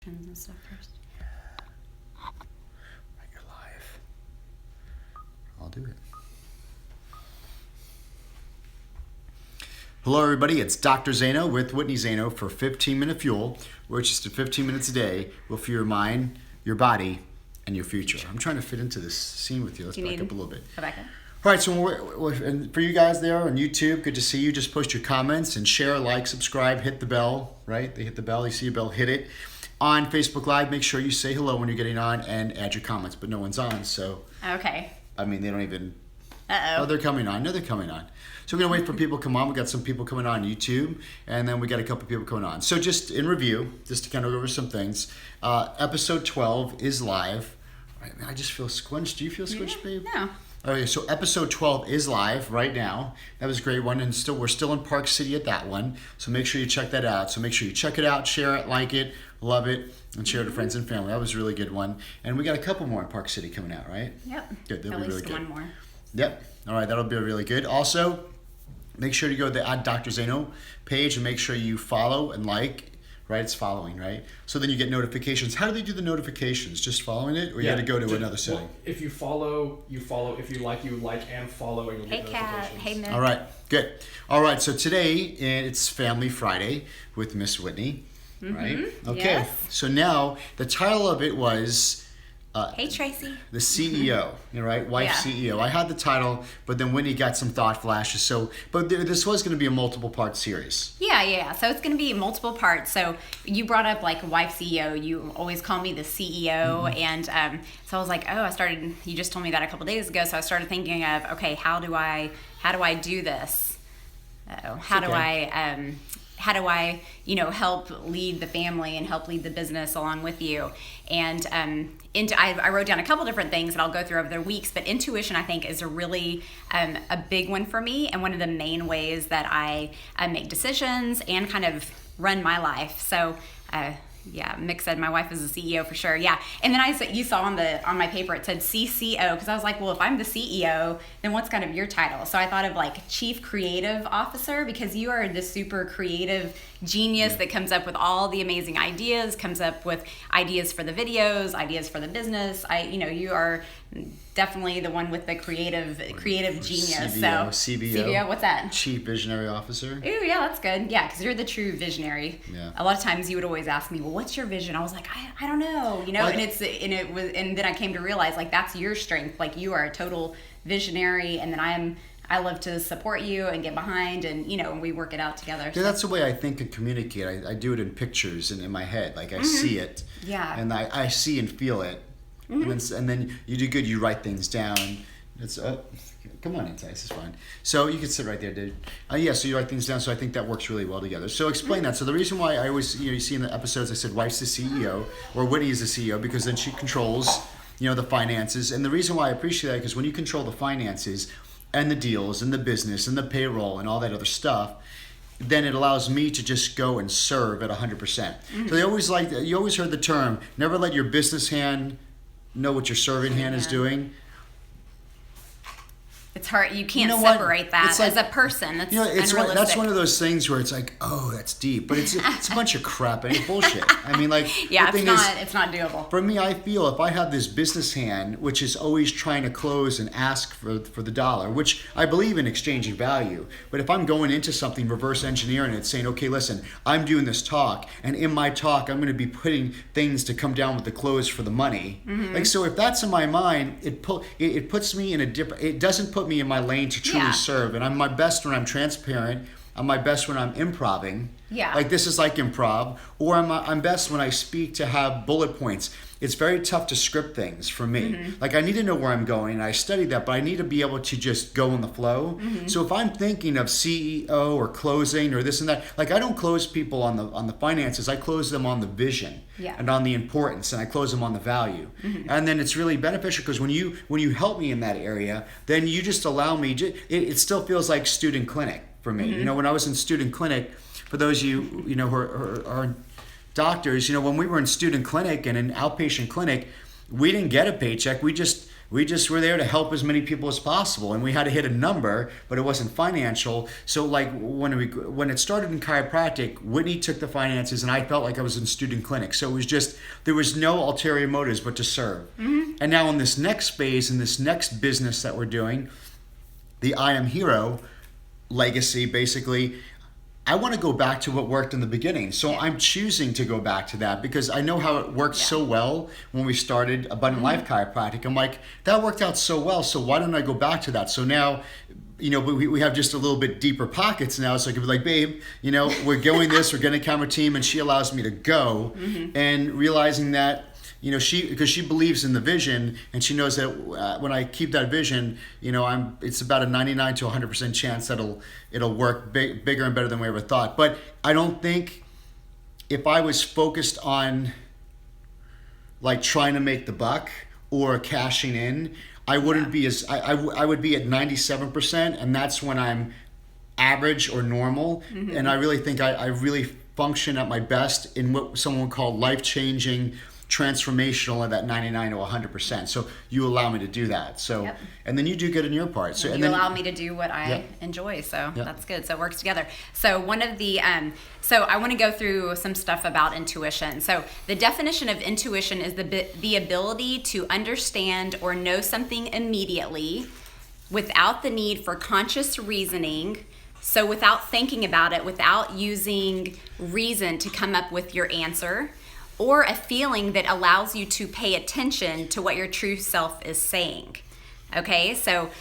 questions and stuff first. Right, you're live. I'll do it. Hello, everybody. It's Dr. Zaino with Whitney Zaino for 15-Minute Fuel, where it's just 15 minutes a day will fuel your mind, your body, and your future. I'm trying to fit into this scene with you. Let's back up a little bit. Go back up. All right, so and for you guys there on YouTube, good to see you. Just post your comments and share, like, subscribe, hit the bell, right? They hit the bell. You see a bell, hit it. On Facebook Live, make sure you say hello when you're getting on and add your comments, but no one's on, so. Okay. I mean, they don't even. Uh-oh. Oh, they're coming on. No, they're coming on. So we're going to wait for people to come on. We got some people coming on YouTube, and then we got a couple people coming on. So just in review, just to kind of go over some things, episode 12 is live. I just feel squinched. Do you feel squinched, babe? No. Okay, so episode 12 is live right now. That was a great one, and we're still in Park City at that one. So make sure you check that out. So make sure you check it out, share it, like it, love it, and share it to friends and family. That was a really good one. And we got a couple more in Park City coming out, right? Yep. Good. They'll At be least really good. one more. Yep. All right, that'll be really good. Also, make sure to go to the Dr. Zaino page and make sure you follow and like. Right, it's following, right? So then you get notifications. How do they do the notifications? Just following it, or you got to go to another setting? Well, if you follow, you follow. If you like and follow, and you'll Hey, get Kat. notifications. Hey, Miss. All right, good. All right, so today it's Family Friday with Miss Whitney, right? Okay, Yes. so now the title of it was Hey, Tracy. the CEO, right? Wife Yeah. CEO. I had the title, but then Whitney got some thought flashes. So, but this was going to be a multiple part series. Yeah. So it's going to be multiple parts. So you brought up like wife CEO. You always call me the CEO. And so I was like, you just told me that a couple days ago. So I started thinking of, okay, how do I do this? How do I, help lead the family and help lead the business along with you? And I wrote down a couple different things that I'll go through over the weeks, but intuition, I think, is a really a big one for me, and one of the main ways that I make decisions and kind of run my life. So Mick said my wife is the CEO for sure. Yeah, and then you saw on my paper it said CCO, because I was like, well, if I'm the CEO, then what's kind of your title? So I thought of like Chief Creative Officer, because you are the super creative genius that comes up with all the amazing ideas, comes up with ideas for the videos, ideas for the business. You are definitely the one with the creative genius. CBO, what's that? Chief Visionary Officer. Ooh, yeah, that's good. Yeah, because you're the true visionary. Yeah. A lot of times you would always ask me, well, what's your vision? I was like, I don't know, and then I came to realize like that's your strength. Like you are a total visionary, and then I love to support you and get behind, and we work it out together. Yeah, that's the way I think and communicate. I do it in pictures and in my head. Like I see it. Yeah. And I see and feel it. And then you do good. You write things down. It's come on inside. This is fine. So you can sit right there, dude. So you write things down. So I think that works really well together. So explain that. So the reason why I always, you see in the episodes, I said wife's the CEO or Whitney is the CEO, because then she controls, the finances. And the reason why I appreciate that, because when you control the finances and the deals and the business and the payroll and all that other stuff, then it allows me to just go and serve at 100%. So they always you always heard the term, never let your business hand know what your serving hand is doing. It's hard. You can't What? separate that It's like, as a person. That's it's that's one of those things where it's like, oh, that's deep, but it's a bunch of crap and bullshit. I mean, like, yeah, the thing it's not doable. For me, I feel if I have this business hand, which is always trying to close and ask for the dollar, which I believe in exchanging value, but if I'm going into something, reverse engineering it, saying, okay, listen, I'm doing this talk, and in my talk, I'm going to be putting things to come down with the close for the money. Like, so if that's in my mind, it puts me in a different. It doesn't put me in my lane to truly serve, and I'm my best when I'm transparent. I'm my best when I'm improving. Yeah. Like this is like improv. Or I'm best when I speak to have bullet points. It's very tough to script things for me. Like I need to know where I'm going, and I study that, but I need to be able to just go in the flow. So if I'm thinking of CEO or closing or this and that, like I don't close people on the finances. I close them on the vision and on the importance, and I close them on the value. And then it's really beneficial because when you help me in that area, then you just allow me. It still feels like student clinic for me. When I was in student clinic, for those of you who are doctors, when we were in student clinic and in outpatient clinic, we didn't get a paycheck. We just We just were there to help as many people as possible, and we had to hit a number, but it wasn't financial. So like when it started in chiropractic, Whitney took the finances, and I felt like I was in student clinic. So it was just, there was no ulterior motives but to serve. And now in this next phase, in this next business that we're doing, the I Am Hero legacy, basically, I want to go back to what worked in the beginning. So I'm choosing to go back to that because I know how it worked so well when we started Abundant Life Chiropractic. I'm like, that worked out so well, so why don't I go back to that? So now, you know, we have just a little bit deeper pockets now, so I can be like, babe, you know, we're going this, we're getting a camera team, and she allows me to go, and realizing that, you know, because she believes in the vision, and she knows that when I keep that vision, you know, it's about a 99 to 100% chance that it'll work bigger and better than we ever thought. But I don't think if I was focused on like trying to make the buck or cashing in, I wouldn't be as I would be at 97%, and that's when I'm average or normal. And I really think I really function at my best in what someone would call life-changing, transformational at that 99 to 100%. So you allow me to do that. So and then you do good in your part. So and you allow me to do what I enjoy. So that's good. So it works together. So one of the so I want to go through some stuff about intuition. So the definition of intuition is the ability to understand or know something immediately without the need for conscious reasoning. So without thinking about it, without using reason to come up with your answer, or a feeling that allows you to pay attention to what your true self is saying. Okay, so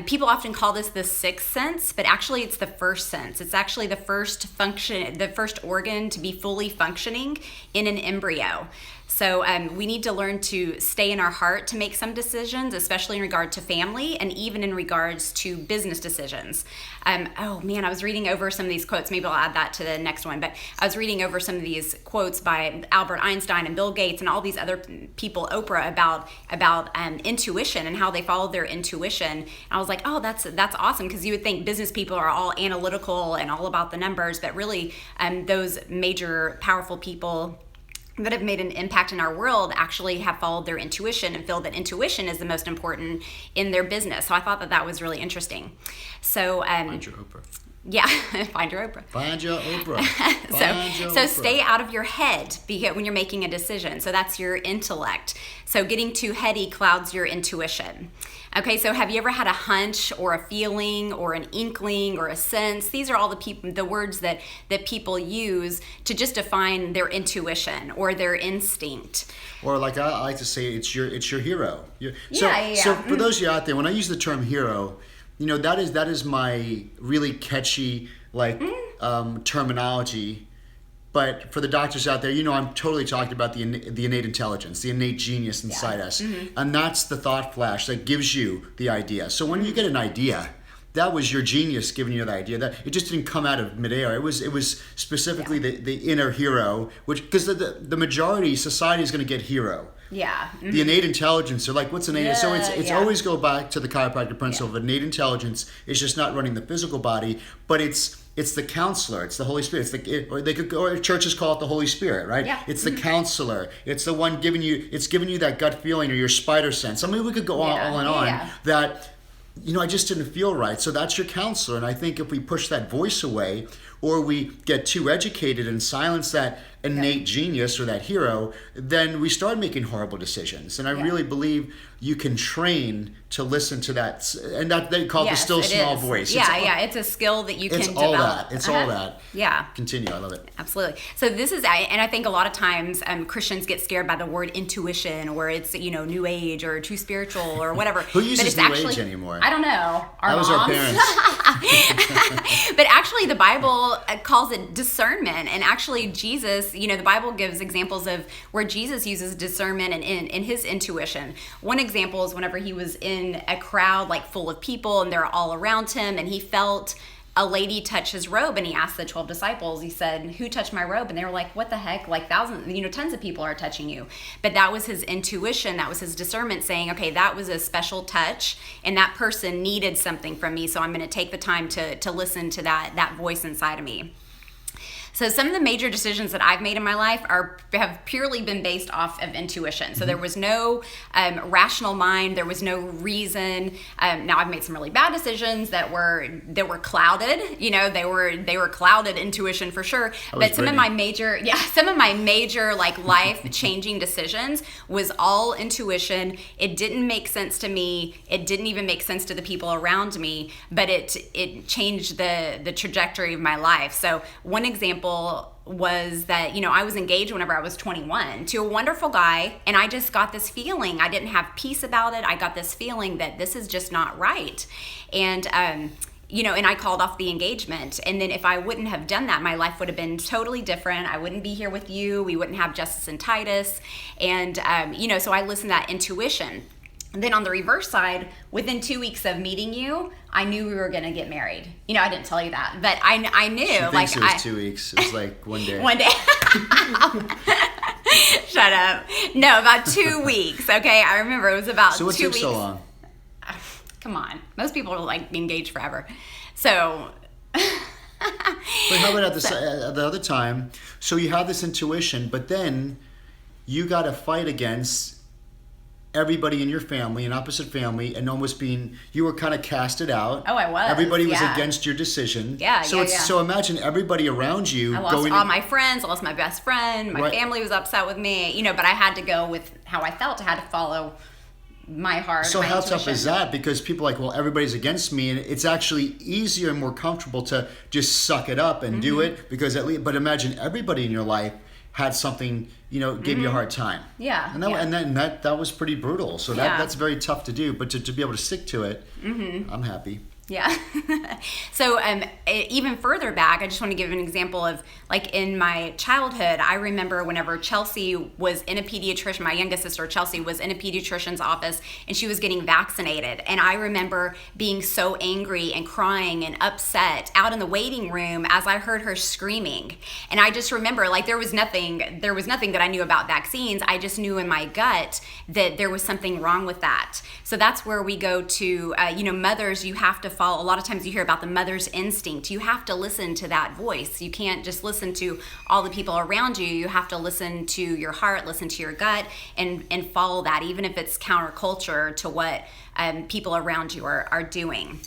people often call this the sixth sense, but actually it's the first sense. It's actually the first function, the first organ to be fully functioning in an embryo. So we need to learn to stay in our heart to make some decisions, especially in regard to family and even in regards to business decisions. Oh man, I was reading over some of these quotes. Maybe I'll add that to the next one. But I was reading over some of these quotes by Albert Einstein and Bill Gates and all these other people, Oprah, about intuition and how they followed their intuition. And I was like, oh, that's awesome, because you would think business people are all analytical and all about the numbers, but really those major, powerful people that have made an impact in our world actually have followed their intuition and feel that intuition is the most important in their business. So I thought that was really interesting. So find your Oprah. Yeah, find your Oprah. Find your Oprah. So stay out of your head when you're making a decision. So that's your intellect. So getting too heady clouds your intuition. Okay, so have you ever had a hunch or a feeling or an inkling or a sense? These are all the words that people use to just define their intuition or their instinct. Or like I like to say, it's your hero. So for those of you out there, when I use the term hero, you know, that is my really catchy terminology. But for the doctors out there, you know, I'm totally talking about the innate intelligence, the innate genius inside us. And that's the thought flash that gives you the idea. So when you get an idea, that was your genius giving you the idea. That it just didn't come out of midair. It was specifically the inner hero, which, because the majority society is going to get hero. Yeah. The innate intelligence, or like, what's innate? Yeah, so it's always go back to the chiropractic principle of innate intelligence. It's just not running the physical body, but it's the counselor. It's the Holy Spirit. Or churches call it the Holy Spirit, right? Yeah. It's the counselor. It's the one giving you that gut feeling or your spider sense. I mean, we could go on and on. That, you know, I just didn't feel right. So that's your counselor. And I think if we push that voice away, or we get too educated and silence that innate genius or that hero, then we start making horrible decisions. And I really believe you can train to listen to that, and that they call the still small voice. It's a skill that you can develop. It's all that. Yeah. Continue. I love it. Absolutely. So this is, and I think a lot of times Christians get scared by the word intuition, or it's, you know, new age or too spiritual or whatever. Who uses new age anymore? I don't know. That was our parents. But actually the Bible calls it discernment, and actually Jesus, you know, the Bible gives examples of where Jesus uses discernment and in his intuition. One example is whenever he was in a crowd like full of people and they're all around him, and he felt a lady touch his robe, and he asked the 12 disciples, he said, "Who touched my robe?" And they were like, "What the heck? Like thousands, you know, tons of people are touching you." But that was his intuition, that was his discernment saying, okay, that was a special touch, and that person needed something from me, so I'm going to take the time to listen to that voice inside of me. So some of the major decisions that I've made in my life have purely been based off of intuition. So there was no rational mind. There was no reason. Now I've made some really bad decisions that were clouded. You know, they were clouded intuition for sure. But some of my major like life changing decisions was all intuition. It didn't make sense to me. It didn't even make sense to the people around me. But it changed the trajectory of my life. So one example was that, you know, I was engaged whenever I was 21 to a wonderful guy, and I just got this feeling. I didn't have peace about it. I got this feeling that this is just not right. And, you know, and I called off the engagement. And then if I wouldn't have done that, my life would have been totally different. I wouldn't be here with you. We wouldn't have Justice and Titus. And, you know, so I listened to that intuition. And then on the reverse side, within 2 weeks of meeting you, I knew we were going to get married. You know, I didn't tell you that, but I knew. She thinks it was 2 weeks. It was like one day. One day. Shut up. No, about 2 weeks. Okay, I remember it was about 2 weeks. So what took so long? Come on, most people are like engaged forever. So. But how about at the other time? So you have this intuition, but then you got to fight against everybody in your family, an opposite family, and almost you were kind of casted out. Oh, I was. Everybody was against your decision. So imagine everybody around you. I lost all my friends. I lost my best friend. My family was upset with me. You know, but I had to go with how I felt. I had to follow my heart. So my how intuition. tough is that? Because people are like, well, everybody's against me, and it's actually easier and more comfortable to just suck it up and do it because at least. But imagine everybody in your life had something, you know, give you a hard time. Yeah. And that was pretty brutal. So that's very tough to do, but to be able to stick to it, I'm happy. Yeah. So even further back, I just want to give an example of like in my childhood, I remember whenever Chelsea was in a pediatrician, my youngest sister Chelsea was in a pediatrician's office and she was getting vaccinated. And I remember being so angry and crying and upset out in the waiting room as I heard her screaming. And I just remember like there was nothing that I knew about vaccines. I just knew in my gut that there was something wrong with that. So that's where we go to, you know, mothers, you have to follow. A lot of times you hear about the mother's instinct. You have to listen to that voice. You can't just listen to all the people around you. You have to listen to your heart, listen to your gut, and follow that, even if it's counterculture to what people around you are doing.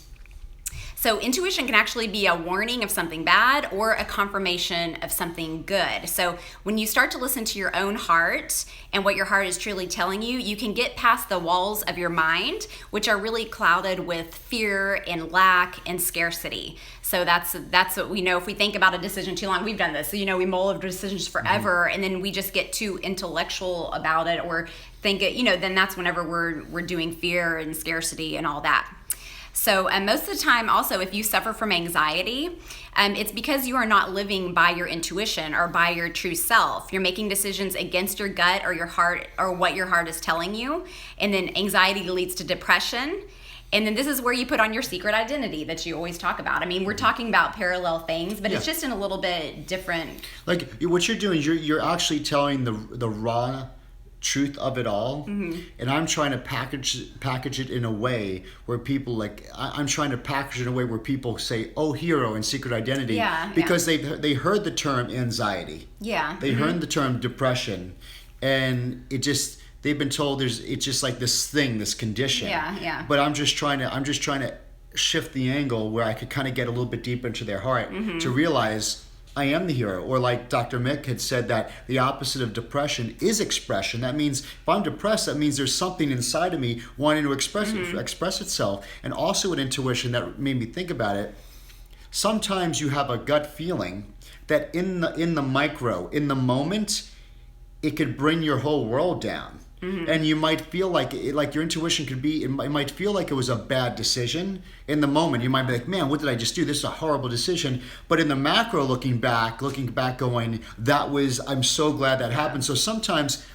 So intuition can actually be a warning of something bad or a confirmation of something good. So when you start to listen to your own heart and what your heart is truly telling you, you can get past the walls of your mind, which are really clouded with fear and lack and scarcity. So that's what we know. If we think about a decision too long, we've done this. So, you know, we mull over decisions forever, and then we just get too intellectual about it, or think it. You know, then that's whenever we're doing fear and scarcity and all that. So most of the time also, if you suffer from anxiety, it's because you are not living by your intuition or by your true self. You're making decisions against your gut or your heart or what your heart is telling you. And then anxiety leads to depression. And then this is where you put on your secret identity that you always talk about. I mean, we're talking about parallel things, but it's just in a little bit different. Like what you're doing, you're actually telling the raw truth of it all, and I'm trying to package it in a way where people I'm trying to package it in a way where people say, "Oh, hero," and secret identity, because they heard the term anxiety, they heard the term depression, and they've been told it's just like this thing, this condition, But I'm just trying to shift the angle where I could kind of get a little bit deeper into their heart to realize I am the hero. Or like Dr. Mick had said, that the opposite of depression is expression. That means if I'm depressed, that means there's something inside of me wanting to express itself. And also an intuition that made me think about it. Sometimes you have a gut feeling that in the micro, in the moment, it could bring your whole world down. And you might feel like your intuition could be, it might feel like it was a bad decision in the moment. You might be like, man, what did I just do? This is a horrible decision. But in the macro, looking back going, I'm so glad that happened. So sometimes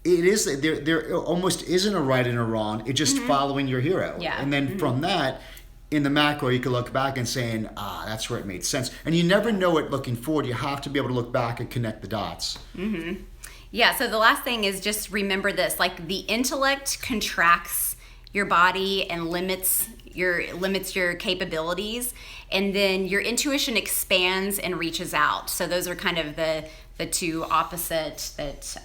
it is, there almost isn't a right and a wrong. It's just following your hero. And then from that, in the macro, you can look back and saying, that's where it made sense. And you never know it looking forward. You have to be able to look back and connect the dots. Yeah, so the last thing is just remember this, like the intellect contracts your body and limits limits your capabilities, and then your intuition expands and reaches out. So those are kind of the two opposite that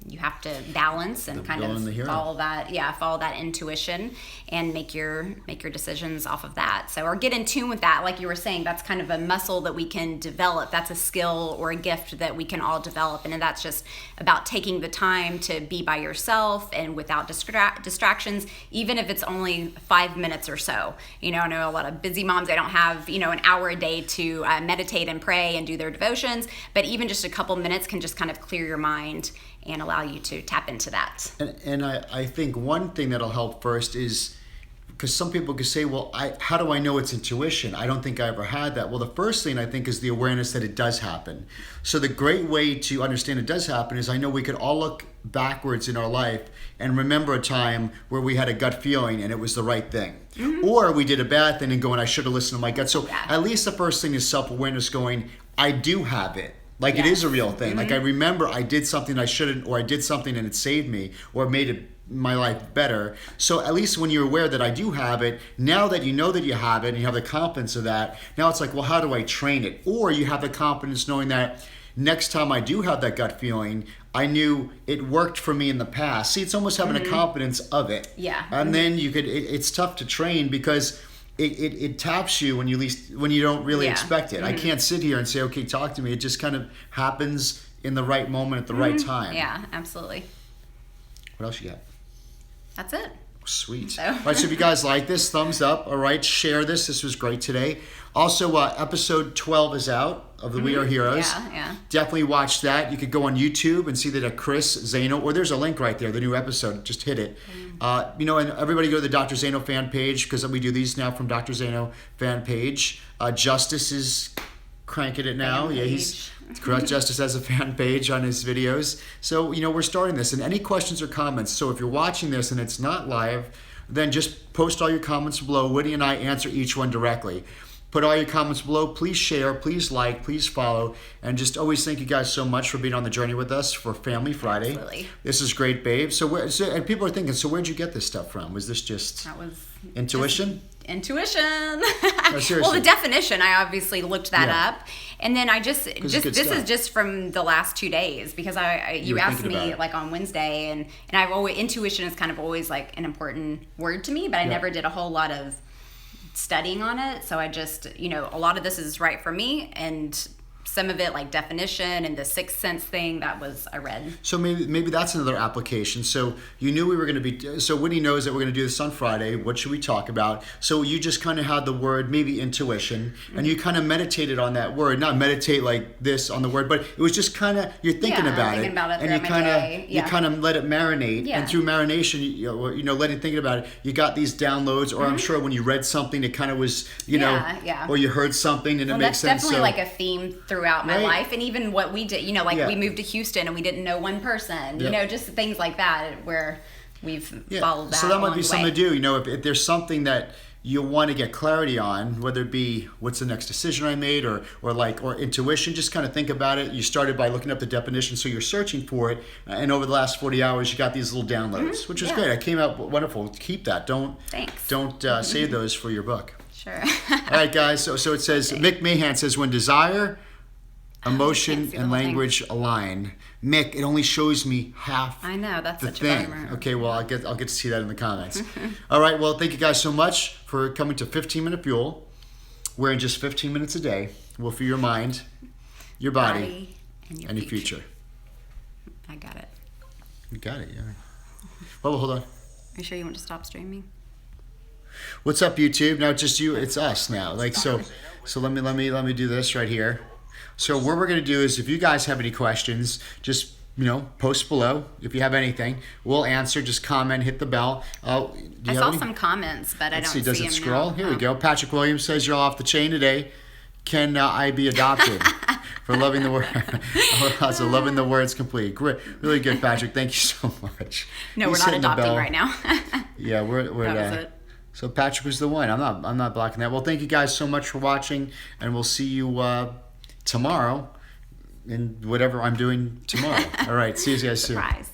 you have to balance and kind of follow that intuition and make your decisions off of that. So, or get in tune with that. Like you were saying, that's kind of a muscle that we can develop. That's a skill or a gift that we can all develop. And that's just about taking the time to be by yourself and without distractions, even if it's only 5 minutes or so. I know a lot of busy moms, they don't have, an hour a day to meditate and pray and do their devotions, but even just a couple minutes can just kind of clear your mind and allow you to tap into that. And I think one thing that'll help first is, because some people could say, well, how do I know it's intuition? I don't think I ever had that. Well, the first thing I think is the awareness that it does happen. So the great way to understand it does happen is, I know we could all look backwards in our life and remember a time where we had a gut feeling and it was the right thing. Mm-hmm. Or we did a bad thing and going, I should have listened to my gut. So at least the first thing is self-awareness, going, I do have it. Like it is a real thing. Mm-hmm. Like I remember I did something I shouldn't, or I did something and it saved me or made it my life better. So at least when you're aware that I do have it, now that you know that you have it and you have the confidence of that, now it's like, well, how do I train it? Or you have the confidence knowing that next time I do have that gut feeling, I knew it worked for me in the past. See, it's almost having a confidence of it. Yeah. And then you could, it's tough to train because it taps you when you don't really expect it. I can't sit here and say, okay, talk to me. It just kind of happens in the right moment at the right time. Yeah, absolutely. What else you got? That's it. Sweet. All right, so if you guys like this, thumbs up. All right, share this. This was great today. Also, episode 12 is out of the We Are Heroes. Yeah. Definitely watch that. You could go on YouTube and see that Chris Zaino, or there's a link right there, the new episode. Just hit it. And everybody go to the Dr. Zaino fan page, because we do these now from Dr. Zaino fan page. Justice is cranking it now. Fan yeah, he's correct. Justice has a fan page on his videos. So, we're starting this. And any questions or comments, so if you're watching this and it's not live, then just post all your comments below. Woody and I answer each one directly. Put all your comments below. Please share, please like, please follow. And just always thank you guys so much for being on the journey with us for Family Friday. Absolutely. This is great, babe. And people are thinking, so where'd you get this stuff from? Was this just intuition? Intuition. No, seriously. Well, the definition, I obviously looked that up. And then I just this is just from the last 2 days, because you asked me like on Wednesday, and I've always, intuition is kind of always like an important word to me, but I never did a whole lot of studying on it. So I just, a lot of this is right for me, and some of it like definition and the sixth sense thing I read. So maybe that's another application. So you knew we were going to be, so Whitney knows that we're going to do this on Friday. What should we talk about? So you just kind of had the word, maybe intuition, and you kind of meditated on that word, not meditate like this on the word, but it was just kind of, you're thinking about it and you kind of let it marinate. And through marination, thinking about it, you got these downloads, or I'm sure when you read something, it kind of was, or you heard something and it makes sense. That's definitely like a theme throughout my life, and even what we did, we moved to Houston and we didn't know one person, just things like that where we've followed that. So that might be something to do, if there's something that you want to get clarity on, whether it be what's the next decision I made or intuition, just kind of think about it. You started by looking up the definition, so you're searching for it, and over the last 40 hours you got these little downloads, which is great. I came out wonderful. Keep that. Don't save those for your book. Sure. All right, guys. So it says, Mick Mahan says, when desire, emotion, and language align. Mick, it only shows me half. I know, that's the such thing. a bummer. Okay, well, I'll get to see that in the comments. All right, well, thank you guys so much for coming to 15-Minute Fuel. We're in just 15 minutes a day. We'll fuel your mind, your body, and your future. I got it. You got it, yeah. Well, hold on. Are you sure you want to stop streaming? What's up, YouTube? Now it's just you. It's us now. So let me do this right here. So what we're gonna do is, if you guys have any questions, just post below. If you have anything, we'll answer. Just comment, hit the bell. I saw some comments, but I don't see them. Does it scroll? Here we go. Patrick Williams says, you're off the chain today. Can I be adopted? For loving the word. So loving the words complete. Great, really good, Patrick. Thank you so much. No, we're not adopting right now. Yeah, we're that was it. So Patrick was the one. I'm not blocking that. Well, thank you guys so much for watching, and we'll see you tomorrow in whatever I'm doing tomorrow. All right, see you guys soon. Surprise.